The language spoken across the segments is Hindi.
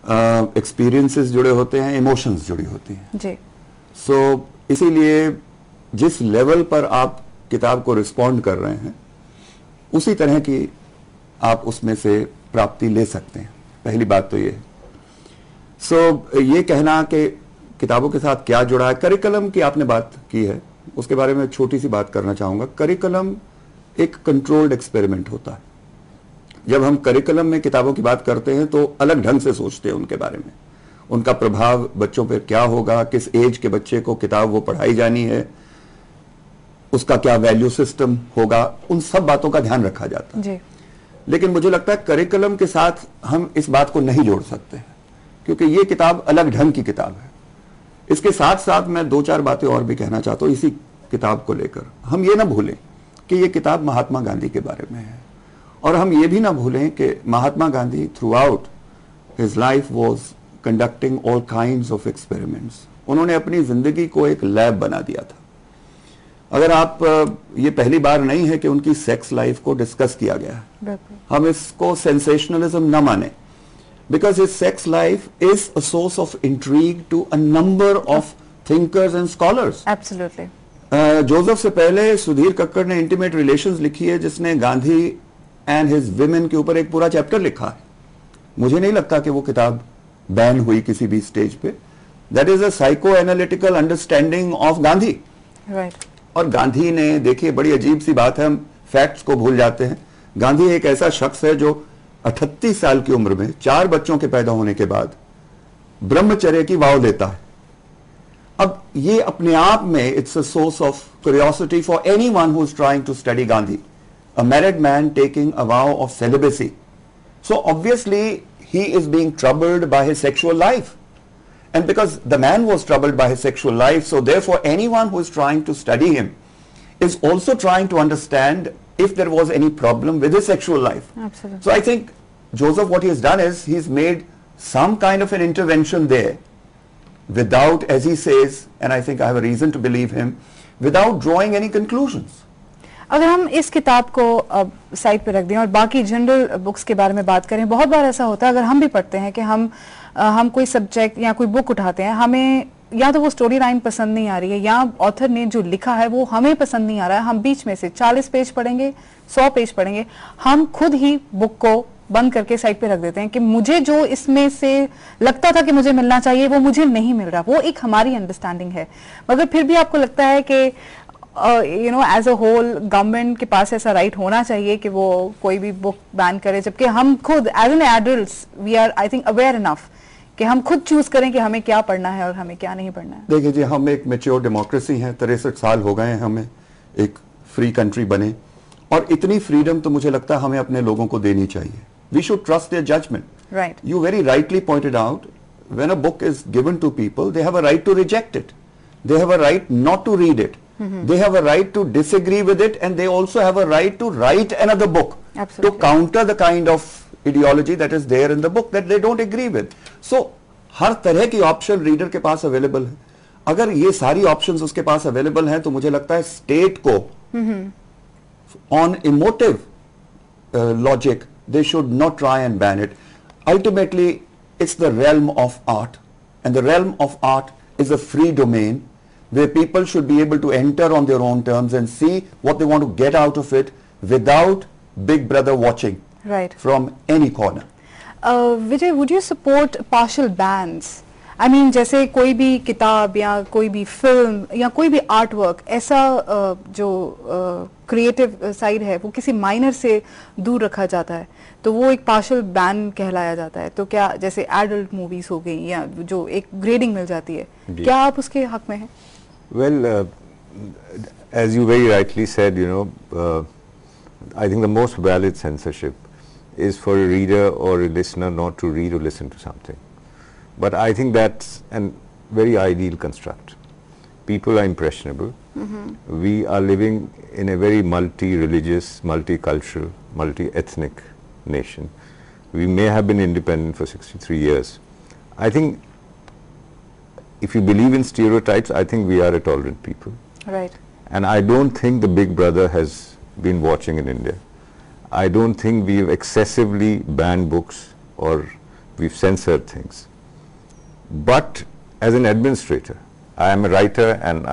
एक्सपीरियंसेस जुड़े होते हैं, इमोशंस जुड़ी होती हैं जी। सो इसीलिए जिस लेवल पर आप किताब को रिस्पॉन्ड कर रहे हैं उसी तरह की आप उसमें से प्राप्ति ले सकते हैं। पहली बात तो ये सो ये कहना कि किताबों के साथ क्या जुड़ा है, करिकुलम की आपने बात की है, उसके बारे में छोटी सी बात करना चाहूंगा। करिकुलम एक कंट्रोल्ड एक्सपेरिमेंट होता है। जब हम करिकुलम में किताबों की बात करते हैं तो अलग ढंग से सोचते हैं उनके बारे में, उनका प्रभाव बच्चों पर क्या होगा, किस एज के बच्चे को किताब वो पढ़ाई जानी है, उसका क्या वैल्यू सिस्टम होगा, उन सब बातों का ध्यान रखा जाता है जी। लेकिन मुझे लगता है करिकुलम के साथ हम इस बात को नहीं जोड़ सकते हैं क्योंकि ये किताब अलग ढंग की किताब है। इसके साथ साथ मैं दो चार बातें और भी कहना चाहता हूं इसी किताब को लेकर। हम ये ना भूलें कि ये किताब महात्मा गांधी के बारे में है और हम ये भी ना भूलें कि Mahatma Gandhi throughout his life was conducting all kinds of experiments. उन्होंने अपनी जिंदगी को एक लैब बना दिया था। अगर आप ये पहली बार नहीं है कि उनकी सेक्स लाइफ को डिस्कस किया गया है, हम इसको सेंसेशनलिज्म ना माने, because his sex life is a source of intrigue to a number of thinkers and scholars. Absolutely. Joseph से पहले सुधीर कक्कड़ ने इंटीमेट रिलेशंस लिखी है जिसने गांधी एंड हिज विमेन के ऊपर एक पूरा चैप्टर लिखा है। मुझे नहीं लगता कि वो किताब बैन हुई किसी भी स्टेज पे। That is a psycho analytical understanding of Gandhi. Right. और गांधी ने, देखिए बड़ी अजीब सी बात है, हम फैक्ट्स को भूल जाते हैं। गांधी एक ऐसा शख्स है जो 38 साल की उम्र में 4 बच्चों के पैदा होने के बाद ब्रह्मचर्य की वाव लेता है। अब ये अपने आप में it's a source of curiosity for anyone who is trying to study Gandhi. A married man taking a vow of celibacy, so obviously he is being troubled by his sexual life, and because the man was troubled by his sexual life, so therefore anyone who is trying to study him is also trying to understand if there was any problem with his sexual life. Absolutely. So I think Joseph, what he has done is he's made some kind of an intervention there without, as he says, and I think I have a reason to believe him, without drawing any conclusions. अगर हम इस किताब को साइड पे रख दें और बाकी जनरल बुक्स के बारे में बात करें, बहुत बार ऐसा होता है अगर हम भी पढ़ते हैं कि हम कोई सब्जेक्ट या कोई बुक उठाते हैं, हमें या तो वो स्टोरी लाइन पसंद नहीं आ रही है या ऑथर ने जो लिखा है वो हमें पसंद नहीं आ रहा है। हम बीच में से 40 पेज पढ़ेंगे, 100 पेज पढ़ेंगे, हम खुद ही बुक को बंद करके साइड पे रख देते हैं कि मुझे जो इसमें से लगता था कि मुझे मिलना चाहिए वो मुझे नहीं मिल रहा। वो एक हमारी अंडरस्टैंडिंग है, मगर फिर भी आपको लगता है कि you know as a whole government के पास ऐसा राइट होना चाहिए कि वो कोई भी बुक बैन करे, जबकि हम खुद as an adults we are I think aware enough कि हम खुद चूज करें कि हमें क्या पढ़ना है और हमें क्या नहीं पढ़ना है। देखिए जी, हम एक मैच्योर डेमोक्रेसी हैं, 63 साल हो गए हैं हमें एक फ्री कंट्री बने, और इतनी फ्रीडम तो मुझे लगता है हमें अपने लोगों को देनी चाहिए। We should trust their judgement. Right. You very rightly pointed out, when a book is given to people they have a right to reject it, they have a right not to read it, they have a right to disagree with it, and they also have a right to write another book. Absolutely. To counter the kind of ideology that is there in the book that they don't agree with. So हर तरह की ऑप्शन रीडर के पास अवेलेबल है। अगर ये सारी ऑप्शंस उसके पास अवेलेबल हैं तो मुझे लगता है स्टेट को on emotive logic they should not try and ban it. Ultimately it's the realm of art, and the realm of art is a free domain where people should be able to enter on their own terms and see what they want to get out of it without Big Brother watching from any corner. Vijay, would you support partial bans? I mean, जैसे कोई भी किताब या कोई भी फिल्म या कोई भी आर्ट वर्क ऐसा जो क्रिएटिव साइड है वो किसी माइनर से दूर रखा जाता है तो वो एक पार्शियल बैन कहलाया जाता है। तो क्या जैसे एडल्ट मूवीज हो गई या जो एक ग्रेडिंग मिल जाती है, क्या आप उसके हक में हैं? Well, as you very rightly said, you know, I think the most valid censorship is for a reader or a listener not to read or listen to something. But I think that's a very ideal construct. People are impressionable. We are living in a very multi-religious, multicultural, multi-ethnic nation. We may have been independent for 63 years. I think if you believe in stereotypes, I think we are a tolerant people. Right. And I don't think the Big Brother has been watching in India. I don't think we've excessively banned books or we've censored things. But as an administrator, I am a writer and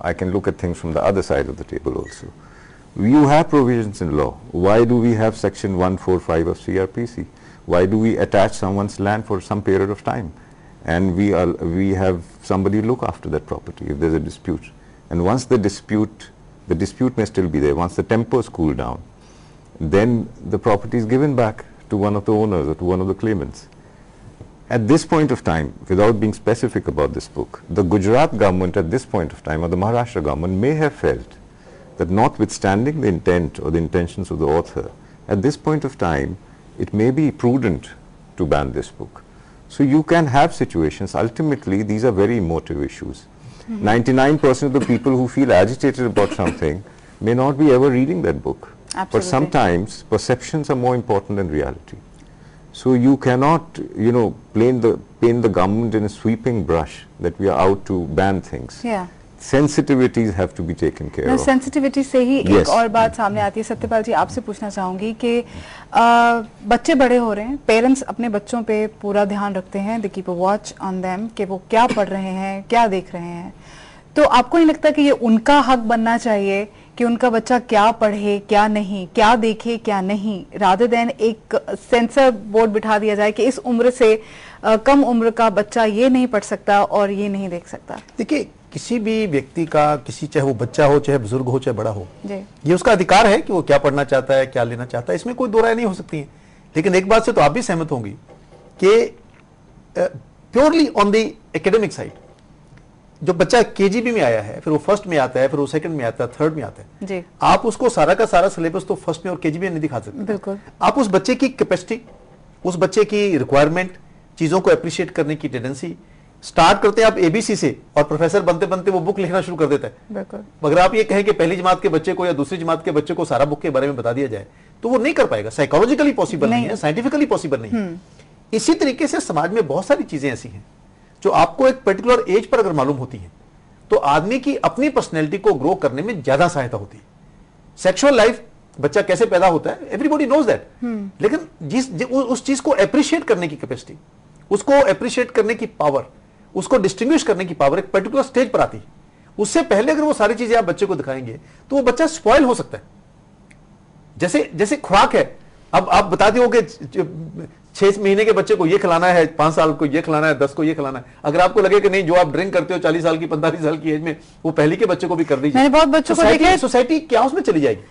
I can look at things from the other side of the table also. You have provisions in law. Why do we have section 145 of CRPC? Why do we attach someone's land for some period of time? And we have somebody look after that property if there's a dispute. And once the dispute may still be there. Once the tempers cool down, then the property is given back to one of the owners or to one of the claimants. At this point of time, without being specific about this book, the Gujarat government at this point of time, or the Maharashtra government, may have felt that notwithstanding the intent or the intentions of the author, at this point of time, it may be prudent to ban this book. So you can have situations, ultimately these are very emotive issues. 99% of the people who feel agitated about something may not be ever reading that book. Absolutely. But sometimes perceptions are more important than reality. So you cannot, paint the government in a sweeping brush that we are out to ban things. Yeah. Sensitivities have to be taken care of. Sensitivity से ही Yes. एक और बात सामने आती है। सत्यपाल जी, आपसे पूछना चाहूंगी कि बच्चे बड़े हो रहे हैं, पेरेंट्स अपने बच्चों पे पूरा ध्यान रखते हैं, they keep a watch on them कि वो क्या पढ़ रहे हैं, क्या देख रहे हैं। तो आपको नहीं लगता कि ये उनका हक बनना चाहिए कि उनका बच्चा क्या पढ़े, क्या नहीं, क्या देखे, क्या नहीं, रादर देन एक सेंसर बोर्ड बिठा दिया जाए कि इस उम्र से कम उम्र का बच्चा ये नहीं पढ़ सकता और ये नहीं देख सकता? देखिए, किसी भी व्यक्ति का, चाहे वो बच्चा हो, चाहे बुजुर्ग हो, चाहे बड़ा हो, जी, ये उसका अधिकार है कि वो क्या पढ़ना चाहता है, क्या लेना चाहता है, इसमें कोई दो राय नहीं हो सकती है। लेकिन एक बात से तो आप भी सहमत होंगी कि purely on the academic side, जो बच्चा केजीबी में आया है, फिर वो फर्स्ट में आता है, फिर वो सेकंड में आता है, थर्ड में आता है, जी, आप उसको सारा का सारा सिलेबस तो फर्स्ट में और केजीबी में नहीं दिखा सकते। बिल्कुल। आप उस बच्चे की कैपेसिटी, उस बच्चे की रिक्वायरमेंट, चीजों को अप्रिशिएट करने की टेंडेंसी, स्टार्ट करते हैं आप एबीसी से और प्रोफेसर बनते बनते वो बुक लिखना शुरू कर देता है। बिल्कुल। अगर आप ये कहें कि पहली जमात के बच्चे को या दूसरी जमात के बच्चे को सारा बुक के बारे में बता दिया जाए तो वो नहीं कर पाएगा। साइकोलॉजिकली पॉसिबल नहीं है, साइंटिफिकली पॉसिबल नहीं है। इसी तरीके से समाज में बहुत सारी चीजें ऐसी हैं जो आपको एक पर्टिकुलर एज पर अगर मालूम होती हैं तो आदमी की अपनी पर्सनैलिटी को ग्रो करने में ज्यादा सहायता होती है। सेक्सुअल लाइफ, बच्चा कैसे पैदा होता है, एवरीबॉडी नोज दैट, लेकिन उस चीज को अप्रिशिएट करने की कैपेसिटी, उसको अप्रिशिएट करने की पावर, उसको डिस्टिंग्विश करने की पावर एक पर्टिकुलर स्टेज पर आती है। उससे पहले अगर वो सारी चीजें आप बच्चे को दिखाएंगे तो वो बच्चा स्पॉइल हो सकता है। जैसे खुराक है, अब आप बताते हो कि 6 महीने के बच्चे को ये खिलाना है, 5 साल को ये खिलाना है, 10 को ये खिलाना है। अगर आपको लगे कि नहीं, जो आप ड्रिंक करते हो 40 साल की 45 साल की एज में, वो पहले के बच्चे को भी कर दीजिए। मैंने बहुत बच्चों को देखा है। सोसाइटी क्या उसमें चली जाएगी?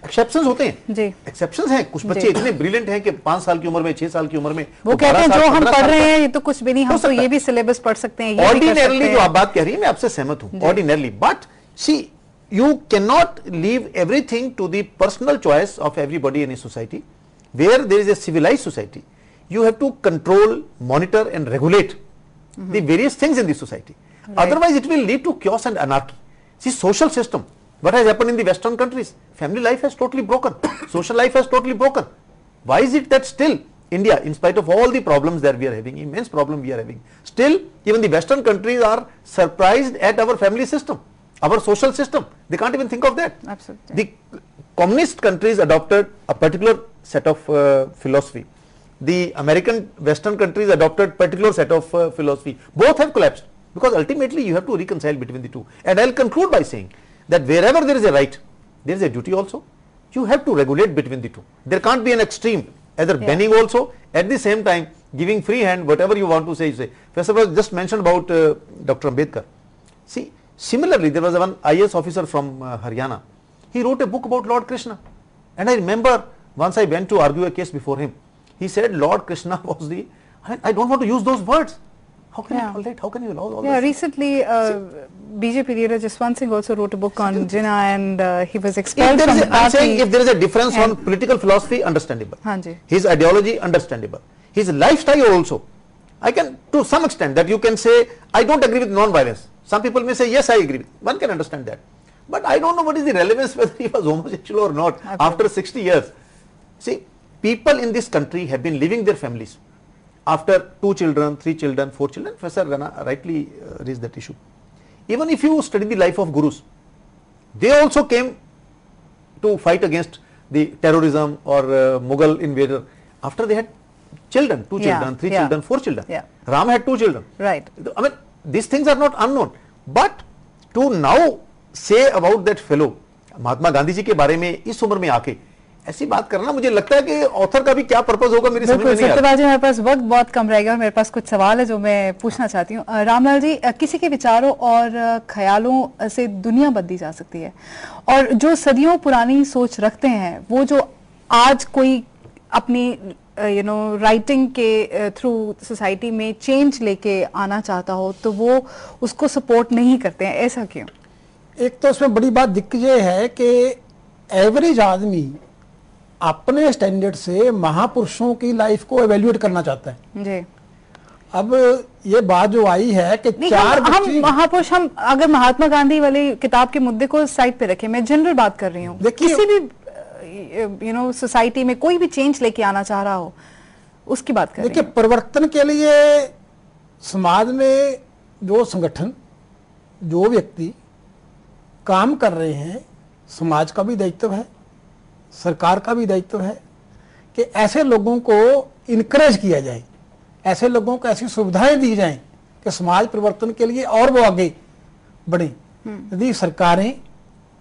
एक्सेप्शंस होते हैं जी, एक्सेप्शंस हैं। कुछ बच्चे इतने ब्रिलियंट हैं कि 5 साल की उम्र में, 6 साल की उम्र में वो कहते हैं जो हम पढ़ रहे हैं ये तो कुछ भी नहीं, हम तो ये भी सिलेबस पढ़ सकते हैं, ये भी कर सकते ऑर्डिनरली हैं। जो आप बात कह रही है मैं आपसे सहमत हूं, ordinarily, but see you cannot leave everything to the personal choice of everybody in a society. Where there is a civilized society, you have to control, monitor and regulate the various things in the society. Right. Otherwise it will lead to chaos and anarchy. See, social system, what has happened in the Western countries, family life has totally broken, social life has totally broken. Why is it that still India, in spite of all the problems that we are having, immense problem we are having, still even the Western countries are surprised at our family system, our social system. They can't even think of that. Absolutely. The communist countries adopted a particular set of philosophy. The American Western countries adopted particular set of philosophy. Both have collapsed because ultimately you have to reconcile between the two. And I'll conclude by saying that wherever there is a right, there is a duty also. You have to regulate between the two. There can't be an extreme, either banning also, at the same time giving free hand, whatever you want to say, you say. First of all, just mentioned about Dr. Ambedkar. See, similarly, there was one IAS officer from Haryana. He wrote a book about Lord Krishna. And I remember once I went to argue a case before him. He said Lord Krishna was the, I don't want to use those words. How can you tolerate? How can you allow all this? Recently BJP leader Jaswant Singh also wrote a book on Jinnah and he was expelled from the party. I'm saying if there is a difference on political philosophy, understandable. His ideology, understandable. His lifestyle also. I can, to some extent, that you can say, I don't agree with non-violence. Some people may say, yes, I agree. One can understand that. But I don't know what is the relevance whether he was homosexual or not after 60 years. See, people in this country have been leaving their families after 2 children, 3 children, 4 children. Professor Rana rightly raised that issue. Even if you study the life of gurus, they also came to fight against the terrorism or Mughal invader after they had children, 2 children, 3 children, 4 children. Yeah. Ram had 2 children. Right. I mean, these things are not unknown. But to now say about that fellow, Mahatma Gandhi ji के बारे में इस उम्र में आके ऐसी बात करना, मुझे लगता है कि ऑथर का भी क्या पर्पस होगा मेरी समझ में नहीं आता। सत्यपाल जी, मेरे पास वक्त बहुत कम रहेगा और मेरे पास कुछ सवाल है जो मैं पूछना चाहती हूँ। रामलाल जी, किसी के विचारों और ख्यालों से दुनिया बदली जा सकती है, और जो सदियों पुरानी सोच रखते हैं वो जो आज कोई अपनी राइटिंग के थ्रू सोसाइटी में चेंज लेके आना चाहता हो तो वो उसको सपोर्ट नहीं करते हैं, ऐसा क्यों? एक तो उसमें बड़ी बात दिक्कत ये है कि एवरेज आदमी अपने स्टैंडर्ड से महापुरुषों की लाइफ को एवेल्युएट करना चाहता है जी। अब ये बात जो आई है कि चार हम महापुरुष, हम अगर महात्मा गांधी वाली किताब के मुद्दे को साइड पे रखें, मैं जनरल बात कर रही हूँ, किसी भी सोसाइटी में कोई भी चेंज लेके आना चाह रहा हो उसकी बात कर रही हूँ। देखिए, परिवर्तन के लिए समाज में जो संगठन, जो व्यक्ति काम कर रहे हैं, समाज का भी दायित्व है, सरकार का भी दायित्व है कि ऐसे लोगों को इनकरेज किया जाए, ऐसे लोगों को ऐसी सुविधाएं दी जाएं कि समाज परिवर्तन के लिए और वो आगे बढ़े। यदि सरकारें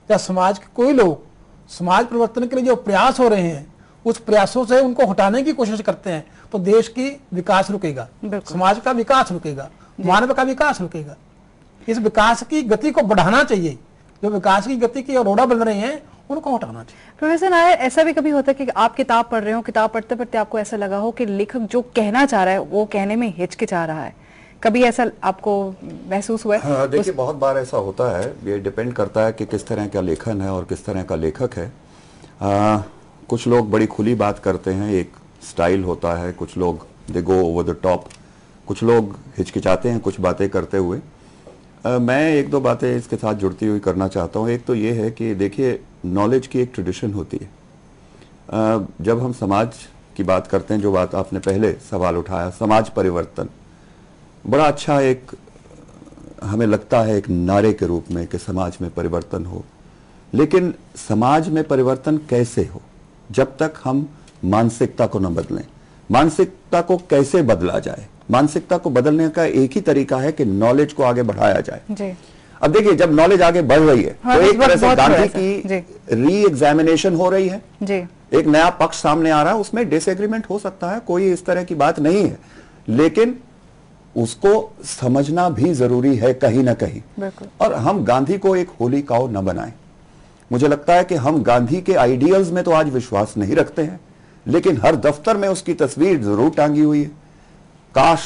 या समाज के कोई लोग समाज परिवर्तन के लिए जो प्रयास हो रहे हैं उस प्रयासों से उनको हटाने की कोशिश करते हैं तो देश की विकास रुकेगा, समाज का विकास रुकेगा, मानव का विकास रुकेगा। इस विकास की गति को बढ़ाना चाहिए, जो विकास की गति की अरोड़ा बन रहे हैं उनको हटाना चाहिए। प्रोफेसर नायर, ऐसा भी कभी होता है कि आप किताब पढ़ रहे हो, किताब पढ़ते पढ़ते आपको ऐसा लगा हो कि लेखक जो कहना चाह रहा है वो कहने में हिचकिचा रहा है, कभी ऐसा आपको महसूस हुआ है? हाँ, देखिए, बहुत बार ऐसा होता है। ये डिपेंड करता है कि किस तरह का लेखन है और किस तरह का लेखक है। कुछ लोग बड़ी खुली बात करते हैं, एक स्टाइल होता है, कुछ लोग दे गो ओवर द टॉप, कुछ लोग हिचकिचाते हैं कुछ बातें करते हुए। मैं एक दो बातें इसके साथ जुड़ती हुई करना चाहता हूँ। एक तो ये है कि देखिए, नॉलेज की एक ट्रेडिशन होती है। जब हम समाज की बात करते हैं, जो बात आपने पहले सवाल उठाया, समाज परिवर्तन, बड़ा अच्छा एक हमें लगता है एक नारे के रूप में कि समाज में परिवर्तन हो, लेकिन समाज में परिवर्तन कैसे हो जब तक हम मानसिकता को न बदलें। मानसिकता को कैसे बदला जाए? मानसिकता को बदलने का एक ही तरीका है कि नॉलेज को आगे बढ़ाया जाए जी। अब देखिए, जब नॉलेज आगे बढ़ रही है तो एक तरह से गांधी की री एग्जामिनेशन हो रही है जी। एक नया पक्ष सामने आ रहा है, उसमें डिसएग्रीमेंट हो सकता है, कोई इस तरह की बात नहीं है, लेकिन उसको समझना भी जरूरी है कहीं ना कहीं। और हम गांधी को एक होली काऊ न बनाएं। मुझे लगता है कि हम गांधी के आइडियल्स में तो आज विश्वास नहीं रखते हैं, लेकिन हर दफ्तर में उसकी तस्वीर जरूर टांगी हुई है। काश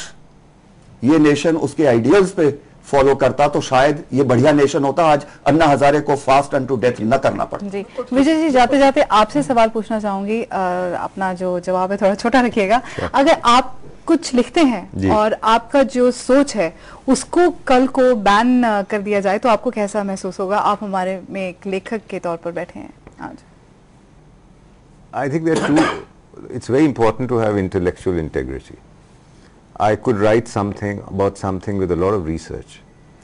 ये नेशन उसके आइडियल्स पे फॉलो करता तो शायद ये बढ़िया नेशन होता, आज अन्ना हजारे को फास्ट अनटू डेथ न करना पड़ता। जी विजय जी, जाते जाते आपसे सवाल पूछना चाहूंगी, अपना जो जवाब है थोड़ा छोटा रखिएगा। अगर आप कुछ लिखते हैं और आपका जो सोच है उसको कल को बैन कर दिया जाए तो आपको कैसा महसूस होगा? आप हमारे में एक लेखक के तौर पर बैठे हैं आज। I think there are two. It's very important to have intellectual integrity. I could write something about something with a lot of research.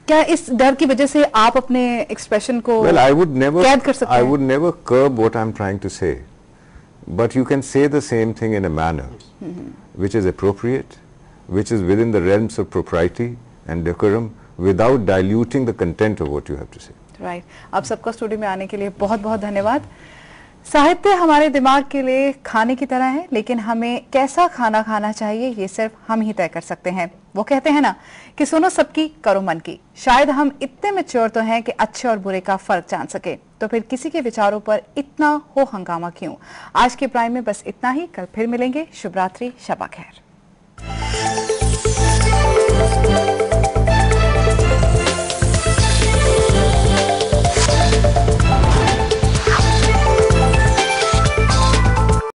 क्या इस डर की वजह से आप अपने एक्सप्रेशन को कैद कर सकते हैं? I would never curb what I'm trying to say, but you can say the same thing in a manner which is appropriate, which is within the realms of propriety and decorum, without diluting the content of what you have to say. Right. आप सबका स्टूडियो में आने के लिए बहुत बहुत धन्यवाद। साहित्य हमारे दिमाग के लिए खाने की तरह है, लेकिन हमें कैसा खाना खाना चाहिए ये सिर्फ हम ही तय कर सकते हैं। वो कहते हैं ना कि सुनो सबकी करो मन की। शायद हम इतने मैच्योर तो हैं कि अच्छे और बुरे का फर्क जान सके, तो फिर किसी के विचारों पर इतना हो हंगामा क्यों? आज के प्राइम में बस इतना ही, कल फिर मिलेंगे। शुभ रात्रि, शब खैर।